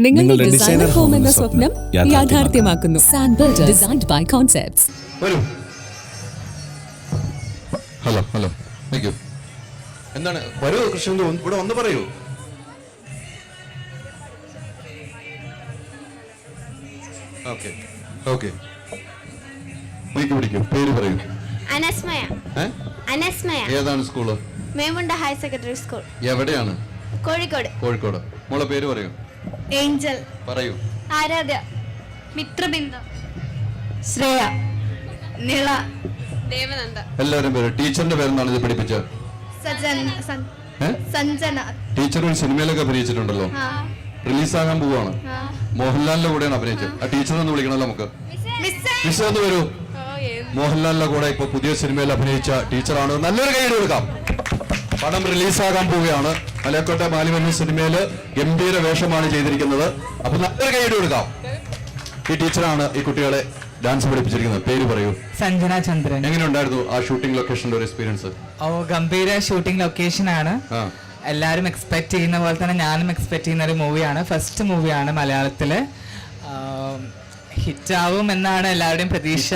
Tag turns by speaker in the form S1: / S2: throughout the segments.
S1: നിങ്ങളുടെ designer home എന്ന സ്വപ്നം യാഥാർത്ഥ്യമാക്കുന്നു. സാൻബിൾഡ് ഡിസൈൻഡ് ബൈ കോൺസെപ്റ്റ്സ്.
S2: വരൂ. ഹലോ ഹലോ നിൽക്കൂ. എന്താണ്? വരൂ കൃഷ്ണൻ, ഇവിടെ ഒന്ന് പറയൂ. Okay okay. മൈക്ക് പിടിക്കൂ. പേര് പറയൂ.
S3: അനസ്മയ. അനസ്മയ.
S2: ഏതാണ് school?
S3: Memunda higher secondary school.
S2: എവിടെയാണ്?
S3: കോഴിക്കോട്.
S2: കോഴിക്കോട്. മോളെ പേര് പറയൂ.
S3: ഏഞ്ചൽ.
S2: പറയൂ.
S3: ആരാധ്യ. മിത്രബിന്ദു. ശ്രേയ. നിള. ദേവനന്ദ.
S2: എല്ലാവരും പേര്. ടീച്ചറിന്റെ പേരെന്താണ് ഇത് പഠിപ്പിച്ചത്?
S3: സഞ്ജന.
S2: ടീച്ചർ ഒരു സിനിമയിലൊക്കെ അഭിനയിച്ചിട്ടുണ്ടല്ലോ, റിലീസാകാൻ പോവാണ്. മോഹൻലാലിന്റെ കൂടെയാണ് അഭിനയിച്ചത്. ആ ടീച്ചർ ഒന്ന് വിളിക്കണല്ലോ നമുക്ക്. മിസ് ഒന്ന് വരൂ. മോഹൻലാലിന്റെ കൂടെ ഇപ്പൊ പുതിയ സിനിമയിൽ അഭിനയിച്ച ടീച്ചറാണ്. നല്ലൊരു കൈയ്യടി കൊടുക്കാം. പടം റിലീസാകാൻ പോവുകയാണ്. മലയക്കോട്ടെ മാലിം എന്ന സിനിമയില് ഗംഭീര വേഷമാണ് ചെയ്തിരിക്കുന്നത്. അപ്പൊ നല്ലൊരു കൈയ്യടി കൊടുക്കാം. ഈ ടീച്ചറാണ് ഈ കുട്ടികളെ ഡാൻസ് പഠിപ്പിച്ചിരിക്കുന്നത്. പേര് പറയൂ.
S4: സഞ്ജന ചന്ദ്രൻ.
S2: എങ്ങനെ ഉണ്ടായിരുന്നു ആ ഷൂട്ടിംഗ് ലൊക്കേഷന്റെ ഒരു എക്സ്പീരിയൻസ്?
S4: ഗംഭീര ഷൂട്ടിംഗ് ലൊക്കേഷൻ ആണ്. എല്ലാവരും എക്സ്പെക്ട് ചെയ്യുന്ന പോലെ തന്നെ ഞാനും എക്സ്പെക്ട് ചെയ്യുന്ന ഒരു മൂവിയാണ്. ഫസ്റ്റ് മൂവിയാണ് മലയാളത്തില്. ഹിറ്റാവും എന്നാണ് എല്ലാവരുടെയും പ്രതീക്ഷ.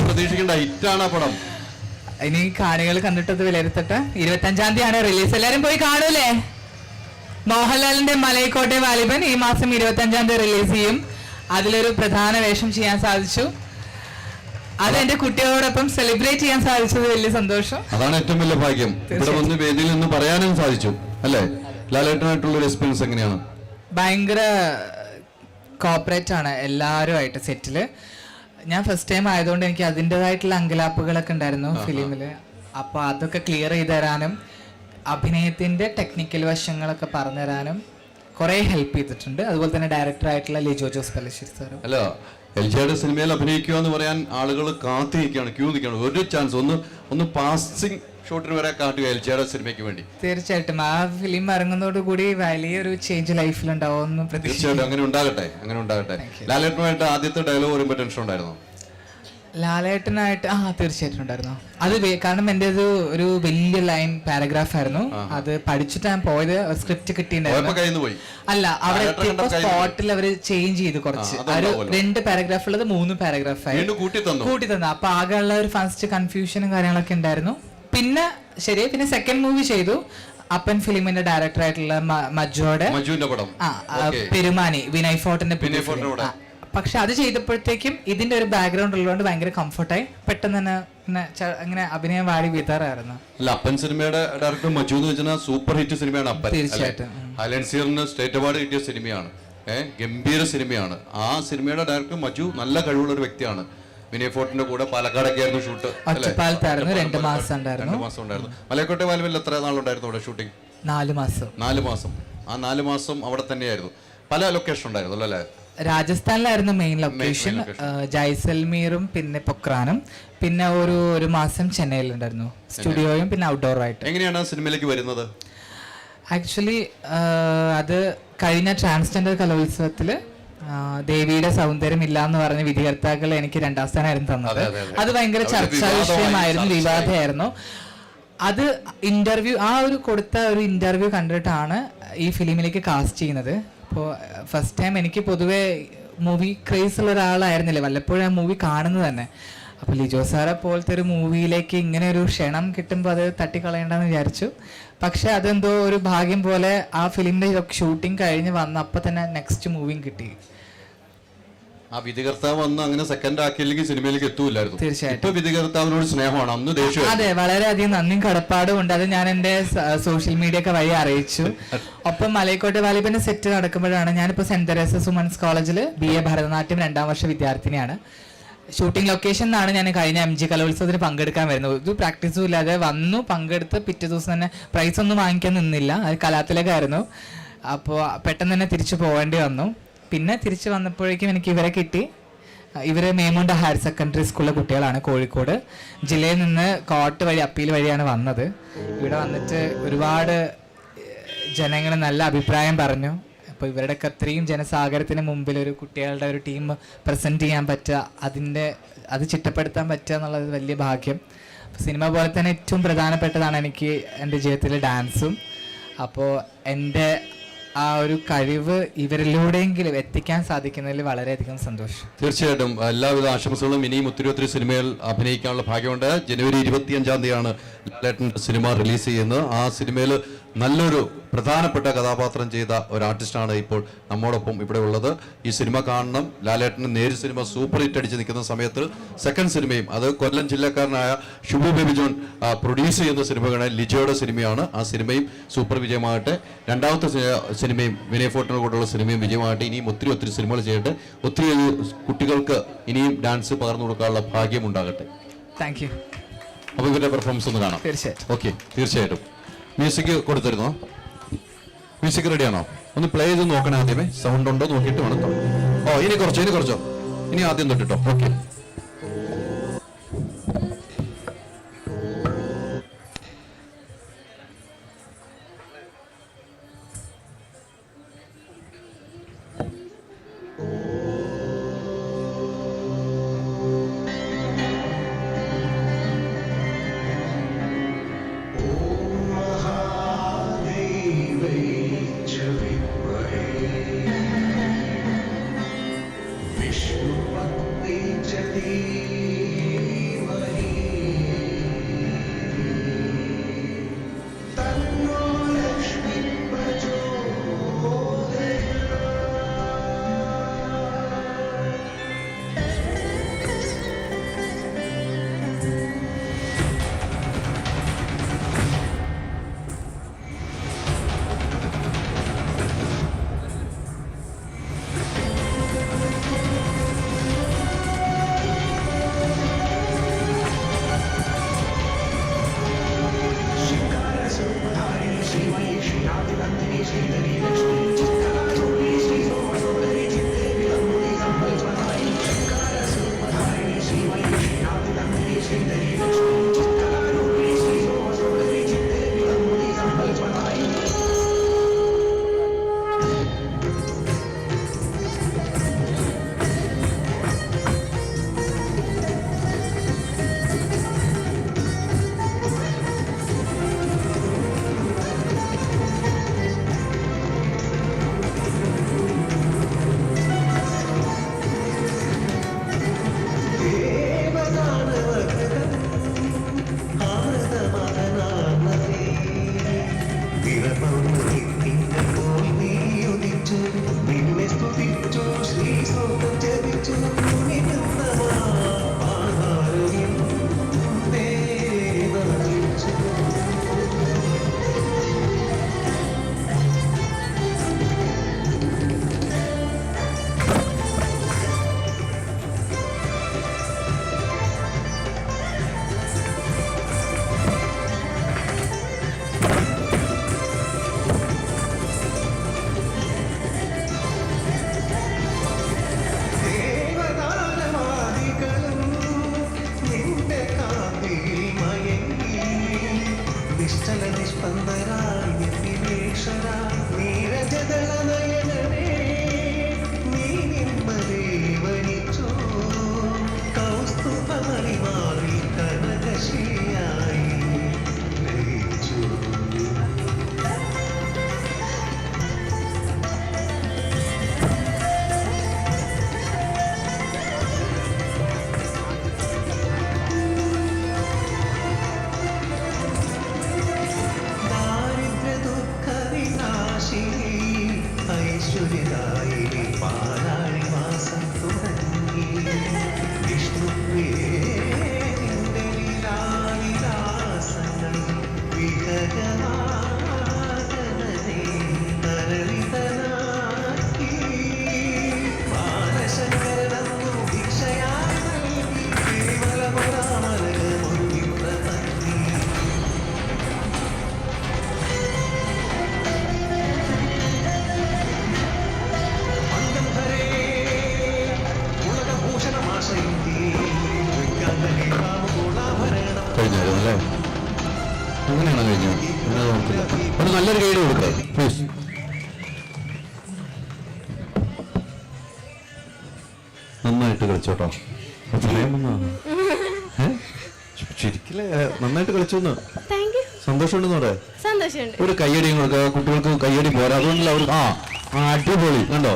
S2: പ്രതീക്ഷിക്കേണ്ട ഹിറ്റാണ് പടം.
S4: ഇനി കാണികൾ കണ്ടിട്ടത് വിലയിരുത്തട്ടെ. 25-ാം തീയതിയാണ് റിലീസ്. എല്ലാരും പോയി കാണൂലേ? മോഹൻലാലിന്റെ മലയക്കോട്ടെ വാലിബൻ ഈ മാസം 25-ാം തീയതി റിലീസ് ചെയ്യും. അതിലൊരു പ്രധാന വേഷം ചെയ്യാൻ സാധിച്ചു. അത് എന്റെ കുട്ടികളോടൊപ്പം സെലിബ്രേറ്റ് ചെയ്യാൻ സാധിച്ചത് വലിയ സന്തോഷം.
S2: അതാണ് ഏറ്റവും വലിയ ഭാഗ്യം. ഇവിടെ വന്ന് വേദിയിൽ നിന്ന് പറയാനും സാധിച്ചു അല്ലേ? ലാലേട്ടനായിട്ടുള്ള ഒരു എക്സ്പീരിയൻസ് എങ്ങനെയാണ്?
S4: ഭയങ്കര കോപ്പറേറ്റ് ആണ് എല്ലാവരുമായിട്ട് സെറ്റില്. ഞാൻ ഫസ്റ്റ് ടൈം ആയതുകൊണ്ട് എനിക്ക് അതിൻ്റെതായിട്ടുള്ള അങ്കലാപ്പുകളൊക്കെ ഉണ്ടായിരുന്നു ഫിലിമില്. അപ്പോൾ അതൊക്കെ ക്ലിയർ ചെയ്ത് തരാനും അഭിനയത്തിന്റെ ടെക്നിക്കൽ വശങ്ങളൊക്കെ പറഞ്ഞു തരാനും കുറെ ഹെൽപ്പ് ചെയ്തിട്ടുണ്ട്. അതുപോലെ തന്നെ ഡയറക്ടർ ആയിട്ടുള്ള ലിജോ ജോസ് പല്ലശ്ശേരി സാറും.
S2: അല്ല, എൽജിയുടെ സിനിമയിൽ അഭിനയിക്കുക എന്ന് പറയാൻ ആളുകൾ കാത്തി നിൽക്കുകയാണ്, ക്യൂ നിൽക്കുകയാണ്. ഒരു ചാൻസ് ഒന്ന് പാസിംഗ് ഷോട്ടിന് വരെ കാട്ടുക എൽജിയുടെ സിനിമയ്ക്ക് വേണ്ടി.
S4: തീർച്ചയായിട്ടും ആ ഫിലിം ഇറങ്ങുന്നതോടുകൂടി വലിയൊരു ചേഞ്ച് ലൈഫിലുണ്ടാവുമെന്ന്
S2: തീർച്ചയായിട്ടും അങ്ങനെ ഉണ്ടാകട്ടെ. ലാലേട്ടനുമായിട്ട് ആദ്യത്തെ ഡയലോഗ് വരുമ്പോൾ ടെൻഷൻ ഉണ്ടായിരുന്നു?
S4: ലാലേട്ടനായിട്ട് തീർച്ചയായിട്ടും ഉണ്ടായിരുന്നു. അത് കാരണം എൻ്റെ ഒരു വലിയ ലൈൻ പാരഗ്രാഫ് ആയിരുന്നു. അത് പഠിച്ചിട്ട് ഞാൻ പോയത്. സ്ക്രിപ്റ്റ് കിട്ടിയിട്ടുണ്ടായിരുന്നു. അല്ല, അവിടെ എത്തിയപ്പോ സ്പോട്ടിൽ അവര് ചേഞ്ച് ചെയ്ത് കുറച്ച്. ഒരു 2 പാരഗ്രാഫ് ഉള്ളത് 3 പാരഗ്രാഫ് ആയി കൂട്ടി തന്നു. അപ്പൊ ആകെയുള്ള ഒരു ഫസ്റ്റ് കൺഫ്യൂഷനും കാര്യങ്ങളൊക്കെ ഉണ്ടായിരുന്നു. പിന്നെ സെക്കൻഡ് മൂവി ചെയ്തു. അപ്പൻ ഫിലിമിന്റെ ഡയറക്ടർ ആയിട്ടുള്ള മജുവിന്റെ പടം പെരുമാനി, വിനയ് ഫോർട്ടിന്റെ. പക്ഷെ അത് ചെയ്തപ്പോഴത്തേക്കും ഇതിന്റെ ഒരു ബാക്ക്ഗ്രൗണ്ട് ഉള്ളതുകൊണ്ട് ഭയങ്കര കംഫർട്ടായി. പെട്ടെന്ന് തന്നെ അങ്ങനെ അഭിനയം വാടി വിതറായിരുന്നു.
S2: അല്ല, അപ്പൻ സിനിമയുടെ ഡയറക്ടർ മജു എന്ന് വെച്ചാൽ സൂപ്പർ ഹിറ്റ് സിനിമയാണ് അപ്പൻ.
S4: തീർച്ചയായിട്ടും
S2: ഹൈലൻസിയറിന് സ്റ്റേറ്റ് അവാർഡ് കിട്ടിയ സിനിമയാണ്. ഗംഭീര സിനിമയാണ്. ആ സിനിമയുടെ ഡയറക്ടർ മജു നല്ല കഴിവുള്ള ഒരു വ്യക്തിയാണ്. വിനയ് ഫോർട്ടിന്റെ കൂടെ പാലക്കാടൊക്കെ ആയിരുന്നു ഷൂട്ട്.
S4: 2 മാസം ഉണ്ടായിരുന്നു.
S2: മലയക്കോട്ടെ വാലിബനിൽ എത്ര നാളുണ്ടായിരുന്നു അവിടെ ഷൂട്ടിംഗ്?
S4: 4 മാസം.
S2: ആ 4 മാസം അവിടെ തന്നെയായിരുന്നു. പല ലൊക്കേഷൻ ഉണ്ടായിരുന്നു അല്ലേ?
S4: രാജസ്ഥാനിലായിരുന്നു മെയിൻ ലൊക്കേഷൻ. ജയ്സൽമീറും പിന്നെ പൊക്രാനും. പിന്നെ ഒരു മാസം ചെന്നൈയിലുണ്ടായിരുന്നു സ്റ്റുഡിയോയും പിന്നെ ഔട്ട്ഡോറും ആയിട്ട്.
S2: എങ്ങനെയാണ് സിനിമയിലേക്ക് വരുന്നത്?
S4: ആക്ച്വലി അത് കഴിഞ്ഞ ട്രാൻസ്ജെൻഡർ കലോത്സവത്തില് ദേവിയുടെ സൗന്ദര്യം ഇല്ല എന്ന് പറഞ്ഞ വിധികർത്താക്കൾ എനിക്ക് 2ാം സ്ഥാനമായിരുന്നു തന്നത്. അത് ഭയങ്കര ചർച്ചാ വിഷയമായിരുന്നു, വിവാദമായിരുന്നു. അത് ഇന്റർവ്യൂ കൊടുത്ത ഒരു ഇന്റർവ്യൂ കണ്ടിട്ടാണ് ഈ ഫിലിമിലേക്ക് കാസ്റ്റ് ചെയ്യുന്നത്. അപ്പോൾ ഫസ്റ്റ് ടൈം എനിക്ക് പൊതുവെ മൂവി ക്രേസ് ഉള്ള ഒരാളായിരുന്നില്ല, വല്ലപ്പോഴും ആ മൂവി കാണുന്നത് തന്നെ. അപ്പോൾ ലിജോ സാറെ പോലത്തെ ഒരു മൂവിയിലേക്ക് ഇങ്ങനെ ഒരു ക്ഷണം കിട്ടുമ്പോൾ അത് തട്ടിക്കളയണ്ടെന്ന് വിചാരിച്ചു. പക്ഷെ അതെന്തോ ഒരു ഭാഗ്യം പോലെ ആ ഫിലിമിന്റെ ഷൂട്ടിംഗ് കഴിഞ്ഞ് വന്നപ്പോൾ തന്നെ നെക്സ്റ്റ് മൂവിയും കിട്ടി.
S2: ആ വിധികർത്താവ് വന്ന് അങ്ങനെ സെക്കൻഡ് ആക്കിയില്ലെങ്കിൽ സിനിമയിലേക്ക് എത്തൂല്ലായിരുന്നു.
S4: തീർച്ചയായിട്ടും
S2: വിധികർത്താവിനോട് സ്നേഹമാണ്, അന്ന് ദേഷ്യം.
S4: അതെ, വളരെയധികം നന്ദിയും കടപ്പാടും ഉണ്ട്. അത് ഞാൻ എൻ്റെ സോഷ്യൽ മീഡിയ ഒക്കെ വഴി അറിയിച്ചു. ഒപ്പം മലയക്കോട്ടെ വാലിബന്റെ സെറ്റ് നടക്കുമ്പോഴാണ് ഞാനിപ്പോൾ സെന്റ് തെരേസസ് വുമൻസ് കോളേജിൽ BA ഭരതനാട്യം 2ാം വർഷ വിദ്യാർത്ഥിനിയാണ്. ഷൂട്ടിംഗ് ലൊക്കേഷൻ നിന്നാണ് ഞാൻ കഴിഞ്ഞ MG കലോത്സവത്തിന് പങ്കെടുക്കാൻ വരുന്നത്. ഒരു പ്രാക്ടീസും ഇല്ലാതെ വന്നു, പങ്കെടുത്ത് പിറ്റേ ദിവസം തന്നെ പ്രൈസ് ഒന്നും വാങ്ങിക്കാൻ നിന്നില്ല. അത് കലാത്തിലേക്കായിരുന്നു. അപ്പോൾ പെട്ടെന്ന് തന്നെ തിരിച്ചു പോകേണ്ടി വന്നു. പിന്നെ തിരിച്ചു വന്നപ്പോഴേക്കും എനിക്ക് ഇവരെ കിട്ടി. ഇവർ മേമുണ്ട ഹയർ സെക്കൻഡറി സ്കൂളിലെ കുട്ടികളാണ്. കോഴിക്കോട് ജില്ലയിൽ നിന്ന് കോട്ട് വഴി അപ്പീൽ വഴിയാണ് വന്നത്. ഇവിടെ വന്നിട്ട് ഒരുപാട് ജനങ്ങൾ നല്ല അഭിപ്രായം പറഞ്ഞു. അപ്പോൾ ഇവരുടെയൊക്കെ അത്രയും ജനസാഗരത്തിന് മുമ്പിൽ ഒരു കുട്ടികളുടെ ഒരു ടീം പ്രസൻറ്റ് ചെയ്യാൻ പറ്റുക, അത് ചിട്ടപ്പെടുത്താൻ പറ്റുക എന്നുള്ളത് വലിയ ഭാഗ്യം. സിനിമ പോലെ തന്നെ ഏറ്റവും പ്രധാനപ്പെട്ടതാണ് എനിക്ക് എൻ്റെ ജീവിതത്തിലെ ഡാൻസും. അപ്പോൾ എൻ്റെ ആ ഒരു കഴിവ് ഇവരിലൂടെയെങ്കിലും എത്തിക്കാൻ സാധിക്കുന്നതിൽ വളരെയധികം സന്തോഷം.
S2: തീർച്ചയായിട്ടും എല്ലാവിധ ആശംസകളും. ഇനിയും ഒത്തിരി സിനിമയിൽ അഭിനയിക്കാനുള്ള ഭാഗ്യമുണ്ട്. ജനുവരി 25-ാം തീയതിയാണ് ലാലേട്ടൻ്റെ സിനിമ റിലീസ് ചെയ്യുന്നത്. ആ സിനിമയിൽ നല്ലൊരു പ്രധാനപ്പെട്ട കഥാപാത്രം ചെയ്ത ഒരു ആർട്ടിസ്റ്റാണ് ഇപ്പോൾ നമ്മോടൊപ്പം ഇവിടെ ഉള്ളത്. ഈ സിനിമ കാണണം. ലാലേട്ടൻ്റെ നേര് സിനിമ സൂപ്പർ ഹിറ്റ് അടിച്ച് നിൽക്കുന്ന സമയത്ത് സെക്കൻഡ് സിനിമയും, അത് കൊല്ലം ജില്ലക്കാരനായ ഷുബു ബേബി ജോൺ പ്രൊഡ്യൂസ് ചെയ്യുന്ന സിനിമയാണ്, ലിജോയുടെ സിനിമയാണ്. ആ സിനിമയും സൂപ്പർ വിജയമാകട്ടെ. രണ്ടാമത്തെ സിനിമയും വിനയ് ഫോർട്ടിനോട് കൂടെയുള്ള സിനിമയും വിജയമാകട്ടെ. ഇനിയും ഒത്തിരി സിനിമകൾ ചെയ്യട്ടെ. ഒത്തിരി കുട്ടികൾക്ക് ഇനിയും ഡാൻസ് പകർന്നു കൊടുക്കാനുള്ള ഭാഗ്യം ഉണ്ടാകട്ടെ.
S4: Thank you.
S2: അപ്പോൾ ഇവരുടെ പെർഫോമൻസ് ഒന്ന് കാണാം.
S4: തീർച്ചയായിട്ടും.
S2: ഓക്കെ, തീർച്ചയായിട്ടും. മ്യൂസിക് കൊടുത്തിരുന്നോ? മ്യൂസിക് റെഡിയാണോ? ഒന്ന് പ്ലേ ചെയ്ത് നോക്കണേ ആദ്യമേ. സൗണ്ട് ഉണ്ടോ നോക്കിയിട്ട് വേണം. ഇനി കുറച്ചോ ഇനി ആദ്യം തൊട്ടിട്ടോ. ഓക്കെ. കഴിഞ്ഞായിരുന്നല്ലേ? അങ്ങനെയാണോ കഴിഞ്ഞു? അങ്ങനെ നോക്കില്ല. ഒരു നല്ലൊരു ഗൈഡ് കൊടുക്കുക പ്ലീസ്. നന്നായിട്ട് കളിച്ചോട്ടോ. പറയാൻ വന്നതാണ്. ശരിക്കില്ലേ? നന്നായിട്ട് കളിച്ചു.
S3: Thank you.
S2: സന്തോഷമുണ്ടെന്ന് പറയാം.
S3: സന്തോഷമുണ്ട്.
S2: ഒരു കയ്യടി കൊടുക്കുക, കുട്ടികൾക്ക് കയ്യടി പോരാ, അതുകൊണ്ടല്ല അവർ അടിപൊളി കണ്ടോ.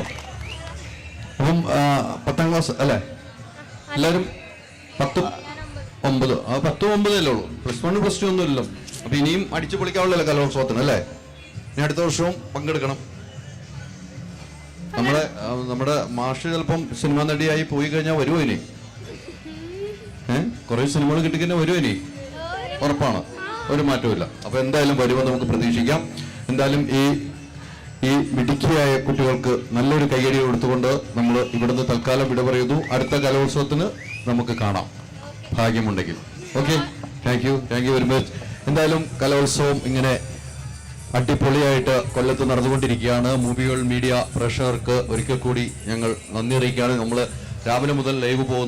S2: അപ്പം 10ാം ക്ലാസ് അല്ലേ എല്ലാവരും? 10, 9 10, 9 അല്ലേ ഉള്ളൂ. +1 +2 ഒന്നും ഇല്ലല്ലോ. അപ്പൊ ഇനിയും അടിച്ചു പൊളിക്കാവുള്ളല്ലോ കലോത്സവത്തിന് അല്ലേ. ഇനി അടുത്ത വർഷവും പങ്കെടുക്കണം. നമ്മുടെ മാഷ് ചിലപ്പം സിനിമാ നടിയായി പോയി കഴിഞ്ഞാൽ വരുമോ ഇനി? കുറെ സിനിമകൾ കിട്ടിക്കഴിഞ്ഞാൽ വരുമോ ഇനി? ഉറപ്പാണ്, ഒരു മാറ്റവും. അപ്പൊ എന്തായാലും വരുമെന്ന് നമുക്ക് പ്രതീക്ഷിക്കാം. എന്തായാലും ഈ മിടുക്കിയായ കുട്ടികൾക്ക് നല്ലൊരു കയ്യടി കൊടുത്തുകൊണ്ട് നമ്മൾ ഇവിടുന്ന് തൽക്കാലം വിട പറയുന്നു. അടുത്ത കലോത്സവത്തിന് നമുക്ക് കാണാം ഭാഗ്യമുണ്ടെങ്കിൽ. Okay, thank you very much. എന്തായാലും കലോത്സവം ഇങ്ങനെ അടിപൊളിയായിട്ട് കൊല്ലത്ത് നടന്നുകൊണ്ടിരിക്കുകയാണ്. മൂവി വേൾഡ് മീഡിയ പ്രേക്ഷകർക്ക് ഒരിക്കൽ കൂടി ഞങ്ങൾ നന്ദി അറിയിക്കുകയാണ്. നമ്മൾ രാവിലെ മുതൽ ലൈവ് പോകുന്നു.